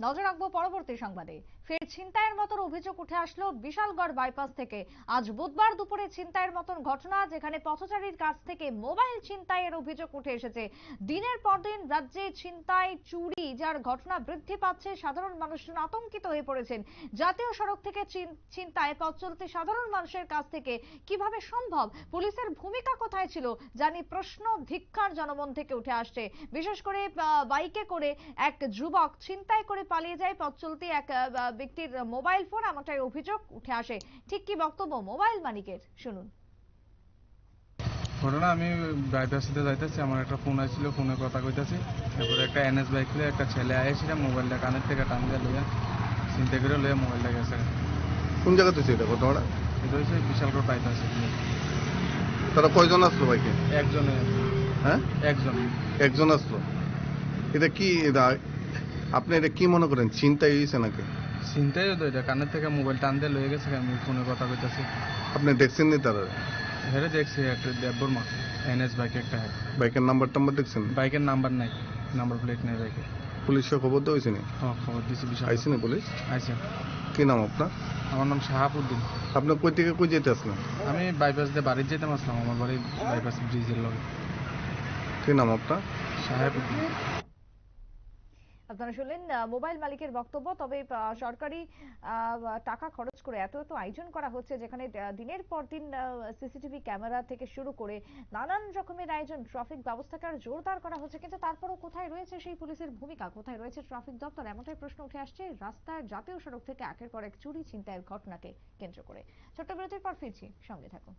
নজর রাখবো পরবর্তী সংবাদে। ফের ছিনতাইয়ের মতন অভিযোগ উঠে আসলো বিশালগড় বাইপাস থেকে। আজ বুধবার দুপুরে ছিনতাইয়ের মতন ঘটনা, যেখানে পথচারীর কাছ থেকে মোবাইল ছিনতাইয়ের অভিযোগ উঠে এসেছে। দিনের পর দিন রাজ্যে ছিনতাই, চুরি যার ঘটনা বৃদ্ধি পাচ্ছে, সাধারণ মানুষজন আতঙ্কিত হয়ে পড়েছেন। জাতীয় সড়ক থেকে ছিনতাই, পথ চলতি সাধারণ মানুষের কাছ থেকে কিভাবে সম্ভব? পুলিশের ভূমিকা কোথায় ছিল জানি প্রশ্ন ধিক্কার জনমন থেকে উঠে আসছে। বিশেষ করে বাইকে করে এক যুবক ছিনতাই করে পালিয়ে যায় পথ চলতি এক ব্যক্তির মোবাইল ফোন, এমনটাই অভিযোগ উঠে আসে। ঠিক কি বক্তব্য মোবাইল মালিকের, শুনুন। ঘটনা, আমি বাইপাসিতে যাইতেছি, আমার একটা ফোন আসছিল, ফোনে কথা কইতাছি, তারপরে একটা এনএস বাইক লয়ে একটা ছেলে আইছিল, মোবাইলটা কানের থেকে টান দিয়ে লইয়া চিন্তা করে লইয়া মোবাইলটা গেছে। কোন জায়গাতে ছিল এটা ঘটনাটা? এটা হচ্ছে বিশালগড় বাইপাসে। তারা কয়জন আসলো বাইকে? একজনে। হ্যাঁ, একজন আসলো। এটা কি আপনি এটা কি মনে করেন, ছিনতাই হয়েছে নাকি? চিন্তাই তো, এটা কানের থেকে মোবাইল টান দিয়ে লয়ে গেছে, আমি ফোনে কথা কইতাছি। আপনি দেখছেন নি তারা? হেরে দেখছি, একটা দেবর মা এনএস বাইক একটা। বাইকের নাম্বার টাম্বার দেখছেন? বাইকের নাম্বার নাই, নাম্বার প্লেট নেই বাইকে। পুলিশে খবর দেওয়া হয়েছে নি? হ্যাঁ, খবর দিয়েছি। বিশাল আইসি নি পুলিশ? আইসে। কি নাম আপনার? আমার নাম শাহাবুদ্দিন। আপনি কই থেকে কই যেতে আসলেন? আমি বাইপাস দিয়ে বাড়ির যেতে আসলাম, আমার বাড়ি বাইপাস ব্রিজের লগে। কি নাম আপনার? শাহাবুদ্দিন। আপনারা শুনলেন মোবাইল মালিকের বক্তব্য। তবে সরকারি টাকা খরচ করে এত এত আয়োজন করা হচ্ছে, যেখানে দিনের পর দিন সিসিটিভি ক্যামেরা থেকে শুরু করে নানান রকমের আয়োজন, ট্রাফিক ব্যবস্থাকে আরো জোরদার করা হচ্ছে, কিন্তু তারপরও কোথায় রয়েছে সেই পুলিশের ভূমিকা, কোথায় রয়েছে ট্রাফিক দপ্তর? এমনটাই প্রশ্ন উঠে আসছে রাস্তার জাতীয় সড়ক থেকে একের পর এক চুরি ছিনতাইয়ের ঘটনাকে কেন্দ্র করে। ছোট্ট বিরতির পর ফিরছি, সঙ্গে থাকুন।